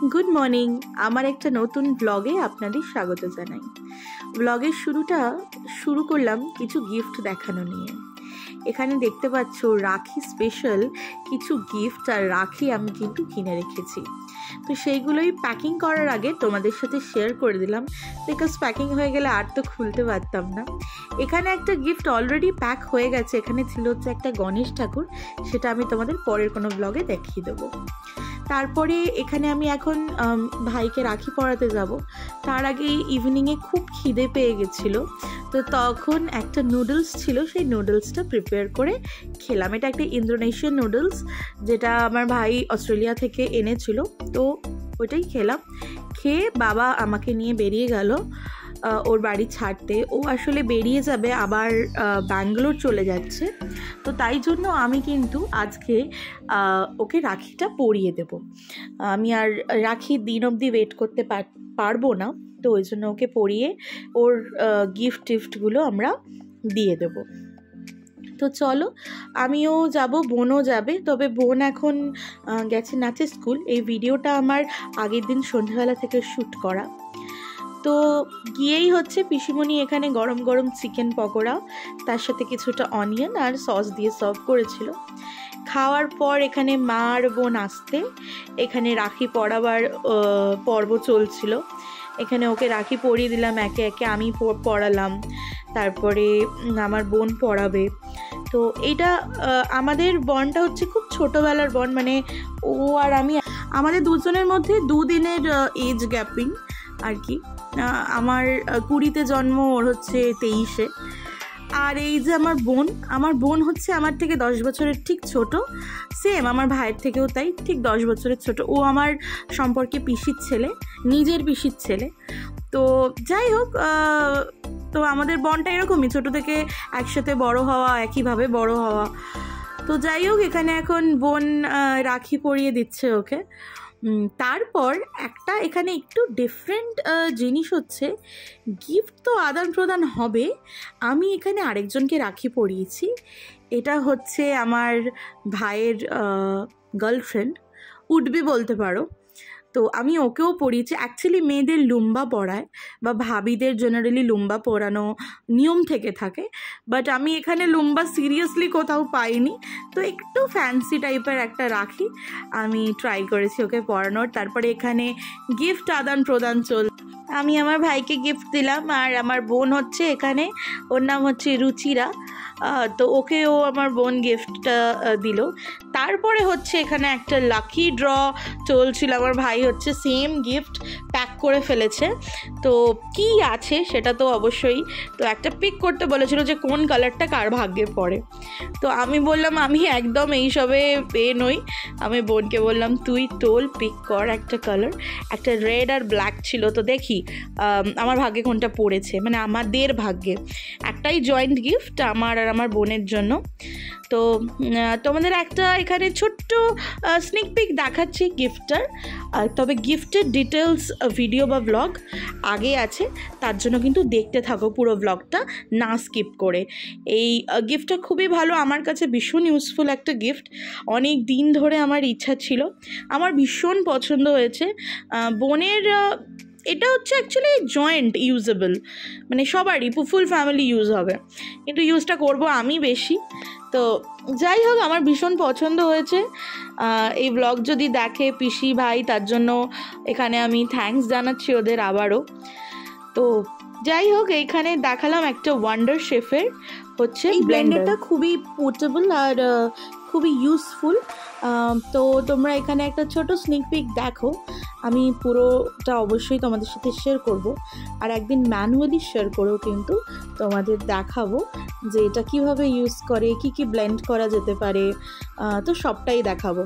Good morning. আমার একটা নতুন ব্লগে আপনাদের স্বাগত জানাই। ব্লগের শুরু করলাম কিছু গিফট দেখানো নিয়ে। এখানে দেখতে পাচ্ছ রাখি স্পেশাল কিছু গিফট আর রাখি আমি কিন্তু কিনে রেখেছি। তো সেইগুলোই প্যাকিং করার আগে তোমাদের সাথে শেয়ার করে দিলাম, বিকজ প্যাকিং হয়ে গেলে আর তো খুলতে পারতাম না। এখানে একটা গিফট অলরেডি প্যাক হয়ে গেছে। এখানে ছিল হচ্ছে একটা গণেশ ঠাকুর, সেটা আমি তোমাদের পরের কোনো ব্লগে দেখিয়ে দেবো। তারপরে এখানে আমি এখন ভাইকে রাখি পরাতে যাব। তার আগে ইভিনিংয়ে খুব খিদে পেয়ে গেছিলো, তো তখন একটা নুডলস ছিল, সেই নুডলসটা প্রিপেয়ার করে খেলাম। এটা একটা ইন্দোনেশিয়ান নুডলস, যেটা আমার ভাই অস্ট্রেলিয়া থেকে এনেছিল, তো ওইটাই খেলাম। খেয়ে বাবা আমাকে নিয়ে বেরিয়ে গেল ওর বাড়ি ছাড়তে। ও আসলে বেরিয়ে যাবে, আবার ব্যাঙ্গালোর চলে যাচ্ছে। তো তাই জন্য আমি কিন্তু আজকে ওকে রাখিটা পরিয়ে দেব। আমি আর রাখির দিন অবধি ওয়েট করতে পারবো না, তো ওই জন্য ওকে পরিয়ে ওর গিফটগুলো আমরা দিয়ে দেব। তো চলো, আমিও যাব, বোনও যাবে। তবে বোন এখন গেছে নাচের স্কুল। এই ভিডিওটা আমার আগের দিন সন্ধ্যাবেলা থেকে শ্যুট করা। তো গিয়েই হচ্ছে পিসিমণি এখানে গরম গরম চিকেন পকোড়া, তার সাথে কিছুটা অনিয়ন আর সস দিয়ে সার্ভ করেছিল। খাওয়ার পর এখানে মা আর বোন আসতে এখানে রাখি পরাবার পর্ব চলছিল। এখানে ওকে রাখি পরিয়ে দিলাম একে একে, আমি পরালাম, তারপরে আমার বোন পরাবে। তো এইটা আমাদের বন্ডটা হচ্ছে খুব ছোটোবেলার বন্ড, মানে ও আর আমি, আমাদের দুজনের মধ্যে 2 দিনের এজ গ্যাপিং আর কি। আমার 20-তে জন্ম, ওর হচ্ছে 23-এ। আর এই যে আমার বোন হচ্ছে আমার থেকে 10 বছরের ঠিক ছোট, সেম আমার ভাইয়ের থেকেও তাই, ঠিক 10 বছরের ছোট। ও আমার সম্পর্কে পিসির ছেলে, নিজের পিসির ছেলে। তো যাই হোক, তো আমাদের বন্ডটা এরকমই, ছোট থেকে একসাথে বড় হওয়া, একইভাবে বড় হওয়া। তো যাই হোক, এখানে এখন বোন রাখি পরিয়ে দিচ্ছে ওকে। তারপর একটা এখানে একটু ডিফারেন্ট জিনিস হচ্ছে, গিফট তো আদান প্রদান হবে, আমি এখানে আরেকজনকে রাখি পরিয়েছি। এটা হচ্ছে আমার ভাইয়ের গার্লফ্রেন্ড, উডবি বলতে পারো। তো আমি ওকেও পরিয়েছি। অ্যাকচুয়ালি মেয়েদের লুম্বা পরায়, বা ভাবিদের জেনারেলি লুম্বা পরানো নিয়ম থেকে থাকে, বাট আমি এখানে লুম্বা সিরিয়াসলি কোথাও পাইনি, তো একটু ফ্যান্সি টাইপের একটা রাখি আমি ট্রাই করেছি ওকে পরানোর। তারপরে এখানে গিফট আদান প্রদান আমি আমার ভাইকে গিফট দিলাম, আর আমার বোন হচ্ছে এখানে, ওর নাম হচ্ছে রুচিরা, তো ওকেও আমার বোন গিফটটা দিল। তারপরে হচ্ছে এখানে একটা লাকি ড্র চলছিল, আমার ভাই হচ্ছে সেম গিফট প্যাক করে ফেলেছে। তো কি আছে সেটা তো অবশ্যই, তো একটা পিক করতে বলেছিল যে কোন কালারটা কার ভাগ্যে পড়ে। তো আমি বললাম আমি একদম এইসবে নই। আমি বোনকে বললাম তুই তোল, পিক কর একটা কালার। একটা রেড আর ব্ল্যাক ছিল, তো দেখি আমার ভাগ্যে কোনটা পড়েছে, মানে আমাদের ভাগ্যে। একটাই জয়েন্ট গিফট আমার আর আমার বোনের জন্য। তো তোমাদের একটা এখানে ছোট্ট স্নিক পিক দেখাচ্ছি গিফটটার। তবে গিফটের ডিটেলস ভিডিও বা ব্লগ আগে আছে, তার জন্য কিন্তু দেখতে থাকো পুরো ব্লগটা না স্কিপ করে। এই গিফটটা খুবই ভালো, আমার কাছে ভীষণ ইউজফুল একটা গিফট। অনেক দিন ধরে আমার ইচ্ছা ছিল, আমার ভীষণ পছন্দ হয়েছে। বোনের এটা হচ্ছে অ্যাকচুয়ালি জয়েন্ট ইউজেবল, মানে সবারই ফুল ফ্যামিলি ইউজ হবে, কিন্তু ইউজটা করব আমি বেশি। তো যাই হোক, আমার ভীষণ পছন্দ হয়েছে। এই ব্লগ যদি দেখে পিসি ভাই, তার জন্য এখানে আমি থ্যাঙ্কস জানাচ্ছি ওদের আবারও। তো যাই হোক, এইখানে দেখালাম একটা ওয়ান্ডার শেফের হচ্ছে এই ব্লেন্ডারটা, খুবই পোর্টেবল আর খুবই ইউজফুল। তো তোমরা এখানে একটা ছোট স্নিক পিক দেখো, আমি পুরোটা অবশ্যই তোমাদের সাথে শেয়ার করব, আর একদিন ম্যানুয়ালি শেয়ার করেও কিন্তু তোমাদের দেখাবো যে এটা কিভাবে ইউজ করে, কি ব্লেন্ড করা যেতে পারে, তো সবটাই দেখাবো।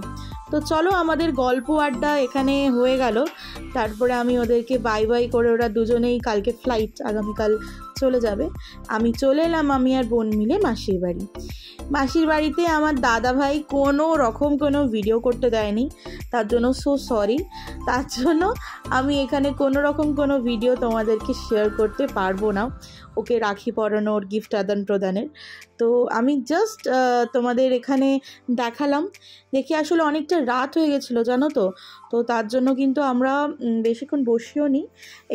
তো চলো, আমাদের গল্প আড্ডা এখানে হয়ে গেল। তারপরে আমি ওদেরকে বাই করে, ওরা দুজনেই কালকে ফ্লাইট, আগামীকাল চলে যাবে। আমি চলে এলাম, আমি আর বোন মিলে মাসির বাড়ি। মাসির বাড়িতে আমার দাদা ভাই কোনো রকম কোনো ভিডিও করতে দেয়নি, তার জন্য সো সরি। তার জন্য আমি এখানে কোনো রকম কোনো ভিডিও তোমাদেরকে শেয়ার করতে পারবো না ওকে রাখি পরানোর, গিফট আদান প্রদানের। তো আমি জাস্ট তোমাদের এখানে দেখালাম। দেখে আসলে অনেকটা রাত হয়ে গেছিলো জানো তো, তো তার জন্য কিন্তু আমরা বেশিক্ষণ বসিও নি,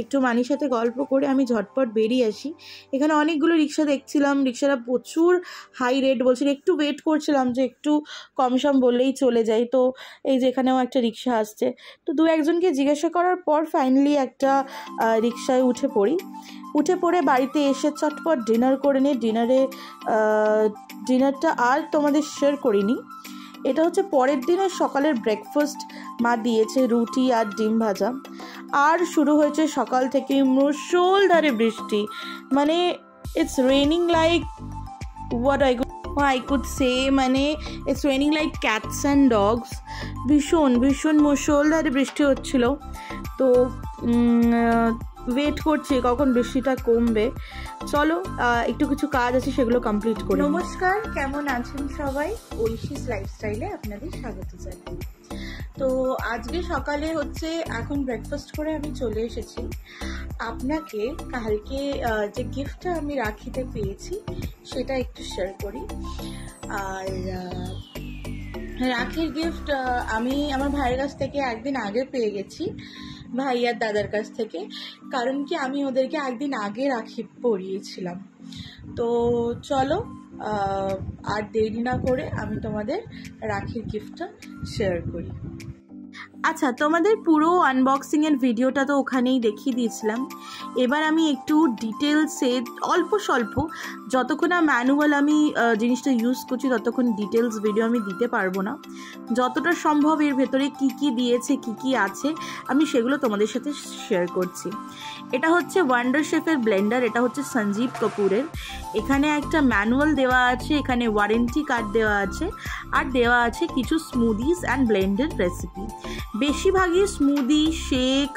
একটু মানির সাথে গল্প করে আমি ঝটপট বেরিয়ে আসি। এখানে অনেকগুলো রিক্সা দেখছিলাম, রিক্সাটা প্রচুর হাই রেট বলছিল, একটু ওয়েট করছিলাম যে একটু কম সম বললেই চলে যাই। তো এই যে এখানেও একটা রিক্সা আসছে, তো দু একজনকে জিজ্ঞাসা করার পর ফাইনালি একটা রিক্সায় উঠে পড়ে বাড়িতে এসে চটপট ডিনার করে নিই। ডিনারটা আর তোমাদের শেয়ার করিনি, এটা হচ্ছে পরের দিনের সকালের ব্রেকফাস্ট। মা দিয়েছে রুটি আর ডিম ভাজা। আর শুরু হয়েছে সকাল থেকে মুষলধারে বৃষ্টি, মানে it's raining like what I could say, মানে it's raining like cats and dogs. ভীষণ ভীষণ মুষলধারে বৃষ্টি হচ্ছিল। তো ওয়েট করছি কখন বৃষ্টিটা কমবে। চলো একটু কিছু কাজ আছে সেগুলো কমপ্লিট করি। নমস্কার, কেমন আছেন সবাই? ঐশীস লাইফস্টাইলে আপনাদের স্বাগত জানাই। তো আজকে সকালে হচ্ছে এখন ব্রেকফাস্ট করে আমি চলে এসেছি। আপনাকে কালকে যে গিফটটা আমি রাখিতে পেয়েছি সেটা একটু শেয়ার করি। আর রাখির গিফট আমি আমার ভাইয়ের কাছ থেকে একদিন আগে পেয়ে গেছি, ভাই আর দাদার কাছ থেকে। কারণ কি আমি ওদেরকে একদিন আগে রাখি পরিয়েছিলাম। তো চলো আর দেরি না করে আমি তোমাদের রাখির গিফটটা শেয়ার করি। আচ্ছা, তোমাদের পুরো আনবক্সিংয়ের ভিডিওটা তো ওখানেই দেখিয়ে দিয়েছিলাম। এবার আমি একটু ডিটেলসে অল্প স্বল্প, যতক্ষণ না ম্যানুয়াল আমি জিনিসটা ইউজ করছি ততক্ষণ ডিটেলস ভিডিও আমি দিতে পারবো না। যতটা সম্ভব এর ভেতরে কি কি দিয়েছে, কি কি আছে, আমি সেগুলো তোমাদের সাথে শেয়ার করছি। এটা হচ্ছে ওয়ান্ডার শেফের ব্লেন্ডার, এটা হচ্ছে সঞ্জীব কাপুরের। এখানে একটা ম্যানুয়াল দেওয়া আছে, এখানে ওয়ারেন্টি কার্ড দেওয়া আছে, আর দেওয়া আছে কিছু স্মুদিজ অ্যান্ড ব্লেন্ডেড রেসিপি। বেশিরভাগই স্মুদি, শেক,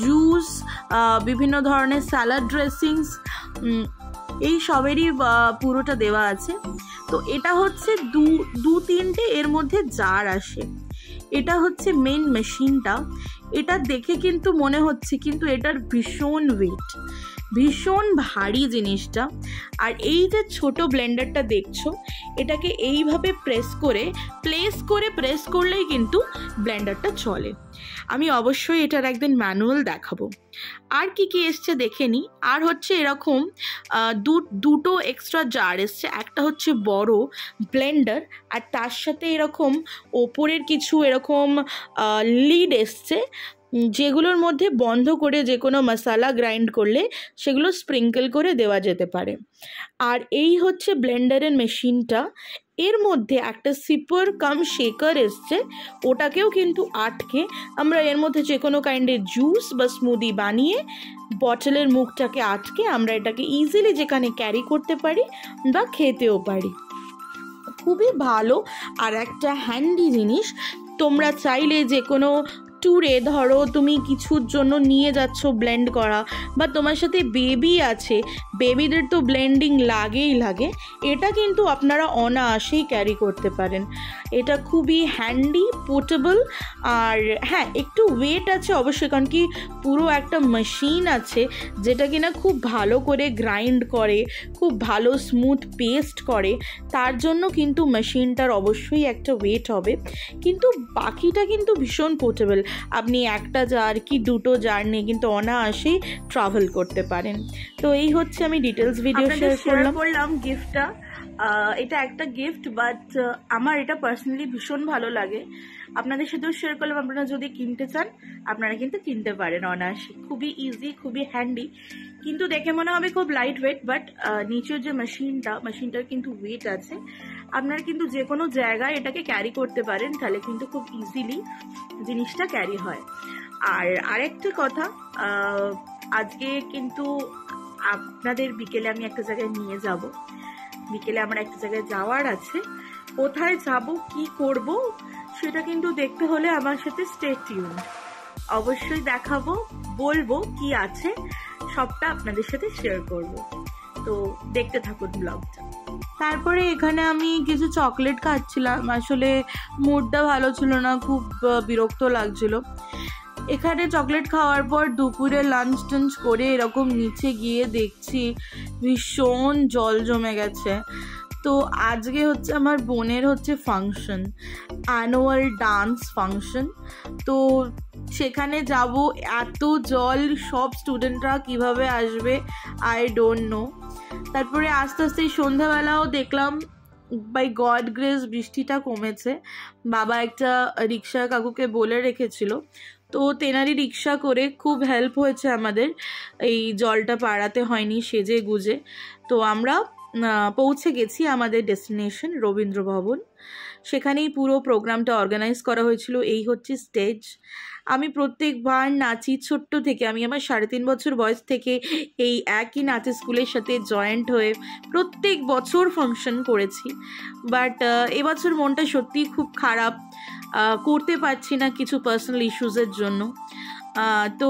জুস, বিভিন্ন ধরনের স্যালাড ড্রেসিংস, এই সবেরই পুরোটা দেওয়া আছে। তো এটা হচ্ছে দু তিনটে এর মধ্যে জার আসে। এটা হচ্ছে মেন মেশিনটা। এটা দেখে কিন্তু মনে হচ্ছে, কিন্তু এটার ভীষণ ওয়েট, ভীষণ ভারী জিনিসটা। আর এই যে ছোট ব্লেন্ডারটা দেখছো, এটাকে এইভাবে প্রেস করলেই কিন্তু ব্লেন্ডারটা চলে। আমি অবশ্যই এটার একদিন ম্যানুয়াল দেখাবো। আর কি কি এসছে দেখে নিই। আর হচ্ছে এরকম দুটো এক্সট্রা জার এসছে। একটা হচ্ছে বড় ব্লেন্ডার, আর তার সাথে এরকম ওপরের কিছু এরকম লিড এসছে, যেগুলোর মধ্যে বন্ধ করে যে কোনো মশলা গ্রাইন্ড করলে সেগুলো স্প্রিঙ্কেল করে দেওয়া যেতে পারে। আর এই হচ্ছে ব্লেন্ডারের মেশিনটা। এর মধ্যে একটা সিপার কাম শেকার এসছে, ওটাকেও কিন্তু আটকে আমরা এর মধ্যে যে কোনো কাইন্ডের জুস বা স্মুদি বানিয়ে বটলের মুখটাকে আটকে আমরা এটাকে ইজিলি যেখানে ক্যারি করতে পারি বা খেতেও পারি। খুবই ভালো আর একটা হ্যান্ডি জিনিস। তোমরা চাইলে যে কোনো ট্যুরে, ধরো তুমি কিছুর জন্য নিয়ে যাচ্ছ ব্লেন্ড করা, বা তোমার সাথে বেবি আছে, বেবিদের তো ব্লেন্ডিং লাগে। এটা কিন্তু আপনারা অনায়াসেই ক্যারি করতে পারেন। এটা খুবই হ্যান্ডি, পোর্টেবল। আর হ্যাঁ, একটু ওয়েট আছে অবশ্যই, কারণ কি পুরো একটা মেশিন আছে যেটা কিনা খুব ভালো করে গ্রাইন্ড করে, খুব ভালো স্মুথ পেস্ট করে। তার জন্য কিন্তু মেশিনটার অবশ্যই একটা ওয়েট হবে, কিন্তু বাকিটা কিন্তু ভীষণ পোর্টেবল। আপনি একটা জার কি দুটো জার নিয়ে কিন্তু অনায়াসেই ট্রাভেল করতে পারেন। তো এই হচ্ছে আমি ডিটেলস ভিডিও শেয়ার করলাম গিফটটা। এটা একটা গিফট, বাট আমার এটা পার্সোনালি ভীষণ ভালো লাগে। আপনাদের সাথেও শেয়ার করলাম। আপনারা যদি কিনতে চান আপনারা কিন্তু কিনতে পারেন অনায়াসে। খুবই ইজি, খুবই হ্যান্ডি, কিন্তু দেখে মনে হবে খুব লাইট ওয়েট, বাট নিচের যে মেশিনটার কিন্তু ওয়েট আছে। আপনারা কিন্তু যে কোনো জায়গায় এটাকে ক্যারি করতে পারেন, তাহলে কিন্তু খুব ইজিলি জিনিসটা ক্যারি হয়। আর আরেকটা কথা, আজকে কিন্তু আপনাদের বিকেলে আমি একটা জায়গায় নিয়ে যাব। বিকেলে আমার একটা জায়গায় যাওয়ার আছে। কোথায় যাব, কি করব, সেটা কিন্তু দেখতে হলে আমার সাথে স্টে টিউনড। অবশ্যই দেখাবো, বলবো কি আছে, সবটা আপনাদের সাথে শেয়ার করব। তো দেখতে থাকুন ব্লগটা। তারপরে এখানে আমি কিছু চকলেট খাচ্ছিলাম, আসলে মুডটা ভালো ছিল না, খুব বিরক্ত লাগছিল। এখানে চকলেট খাওয়ার পর দুপুরে লাঞ্চ টাঞ্চ করে এরকম নিচে গিয়ে দেখছি ভীষণ জল জমে গেছে। তো আজকে হচ্ছে আমার বোনের হচ্ছে ফাংশন, অ্যানুয়াল ডান্স ফাংশন। তো সেখানে যাব, এত জল, সব স্টুডেন্টরা কিভাবে আসবে আই ডোন্ট নো। তারপরে আস্তে আস্তে সন্ধ্যাবেলাও দেখলাম বাই গড গ্রেস বৃষ্টিটা কমেছে। বাবা একটা রিক্সা কাকুকে বলে রেখেছিল, তো তেনারি রিক্সা করে খুব হেল্প হয়েছে আমাদের, এই জলটা পাড়াতে হয়নি সেজে গুজে। তো আমরা পৌঁছে গেছি আমাদের ডেস্টিনেশন রবীন্দ্র ভবন। সেখানেই পুরো প্রোগ্রামটা অর্গানাইজ করা হয়েছিল। এই হচ্ছে স্টেজ। আমি প্রত্যেকবার নাচি ছোট্ট থেকে, আমি আমার 3.5 বছর বয়স থেকে এই একই নাচের স্কুলের সাথে জয়েন্ট হয়ে প্রত্যেক বছর ফাংশন করেছি। বাট এবছর মনটা সত্যিই খুব খারাপ, করতে পারছি না কিছু পার্সোনাল ইস্যুসের জন্য। তো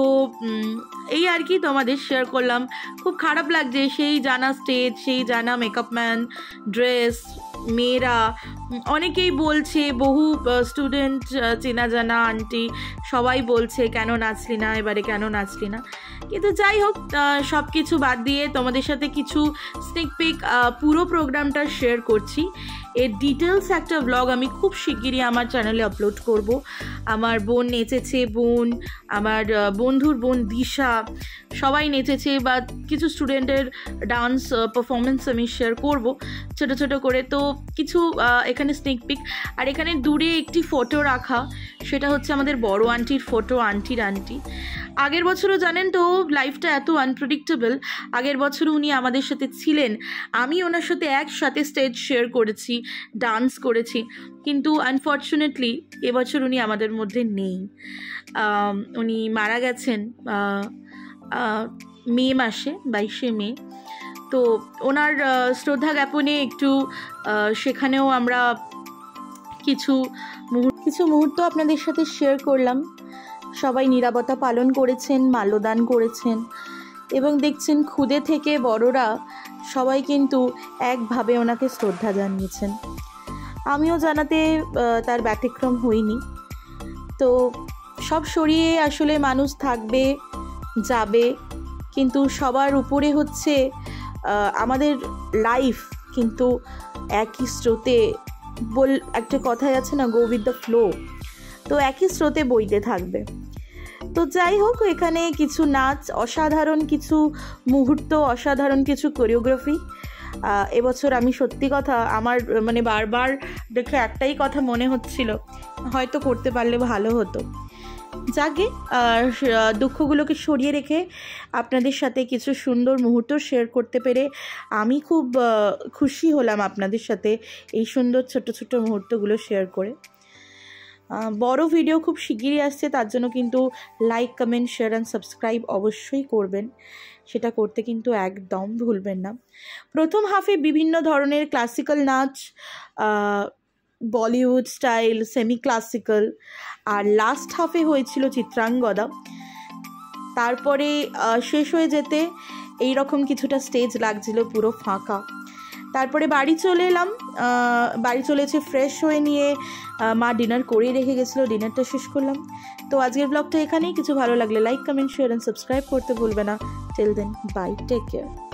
এই আর কি তোমাদের শেয়ার করলাম। খুব খারাপ লাগছে, সেই জানা স্টেজ, সেই জানা মেকআপ ম্যান, ড্রেস, মেয়েরা অনেকেই বলছে, বহু স্টুডেন্ট চেনা জানা আন্টি সবাই বলছে কেন নাচলি না এবারে, কেন নাচলি না। কিন্তু যাই হোক, সব কিছু বাদ দিয়ে তোমাদের সাথে কিছু স্নেক পিক পুরো প্রোগ্রামটা শেয়ার করছি। এর ডিটেলস একটা ব্লগ আমি খুব শিগগিরই আমার চ্যানেলে আপলোড করব। আমার বোন নেচেছে, আমার বন্ধুর বোন দিশা, সবাই নেচেছে, বা কিছু স্টুডেন্টের ডান্স পারফরমেন্স আমি শেয়ার করব ছোটো ছোটো করে। তো কিছু এখানে স্নেক পিক। আর এখানে দূরে একটি ফটো রাখা, সেটা হচ্ছে আমাদের বড় আন্টির ফটো, আন্টির আন্টি। আগের বছরও জানেন তো লাইফটা এত আনপ্রেডিক্টেবল, আগের বছর উনি আমাদের সাথে ছিলেন, আমি ওনার সাথে একসাথে স্টেজ শেয়ার করেছি, ডান্স করেছি, কিন্তু আনফর্চুনেটলি এবছর উনি আমাদের মধ্যে নেই। উনি মারা গেছেন মে মাসে, 22শে মে। তো ওনার শ্রদ্ধা জ্ঞাপনে একটু সেখানেও আমরা কিছু মুহূর্ত আপনাদের সাথে শেয়ার করলাম। সবাই নীরবতা পালন করেছেন, মাল্যদান করেছেন, এবং দেখছেন ক্ষুদে থেকে বড়রা সবাই কিন্তু একভাবে ওনাকে শ্রদ্ধা জানিয়েছেন। আমিও জানাতে তার ব্যতিক্রম হইনি। তো সব সরিয়ে আসলে মানুষ থাকবে, যাবে, কিন্তু সবার উপরে হচ্ছে আমাদের লাইফ কিন্তু একই স্রোতে, একটা কথাই আছে না, গো উইথ দ্য ফ্লো, তো একই স্রোতে বইতে থাকবে। তো যাই হোক, এখানে কিছু নাচ, অসাধারণ কিছু মুহূর্ত, অসাধারণ কিছু কোরিওগ্রাফি। এবছর আমি সত্যি কথা আমার মানে বারবার দেখে একটাই কথা মনে হচ্ছিল, হয়তো করতে পারলে ভালো হতো। যাকে দুঃখগুলোকে সরিয়ে রেখে আপনাদের সাথে কিছু সুন্দর মুহূর্ত শেয়ার করতে পেরে আমি খুব খুশি হলাম আপনাদের সাথে এই সুন্দর ছোট ছোট মুহূর্তগুলো শেয়ার করে। বড় ভিডিও খুব শিগগিরই আসছে, তার জন্য কিন্তু like, comment, share and subscribe অবশ্যই করবেন, সেটা করতে কিন্তু একদম ভুলবেন না। প্রথম হাফে বিভিন্ন ধরনের ক্লাসিক্যাল নাচ, বলিউড স্টাইল, সেমি ক্লাসিক্যাল, আর লাস্ট হাফে হয়েছিল চিত্রাঙ্গদা। তারপরে শেষ হয়ে যেতে এই রকম কিছুটা স্টেজ লাগছিল পুরো ফাঁকা। তারপরে বাড়ি চলে এলাম, বাড়ি চলে এসে ফ্রেশ হয়ে নিয়ে মা ডিনার করেই রেখে গেছিলো, ডিনারটা শেষ করলাম। তো আজকের ব্লগটা এখানেই। কিছু ভালো লাগলে like, comment, share and subscribe করতে ভুলবে না। Till then, bye, take care.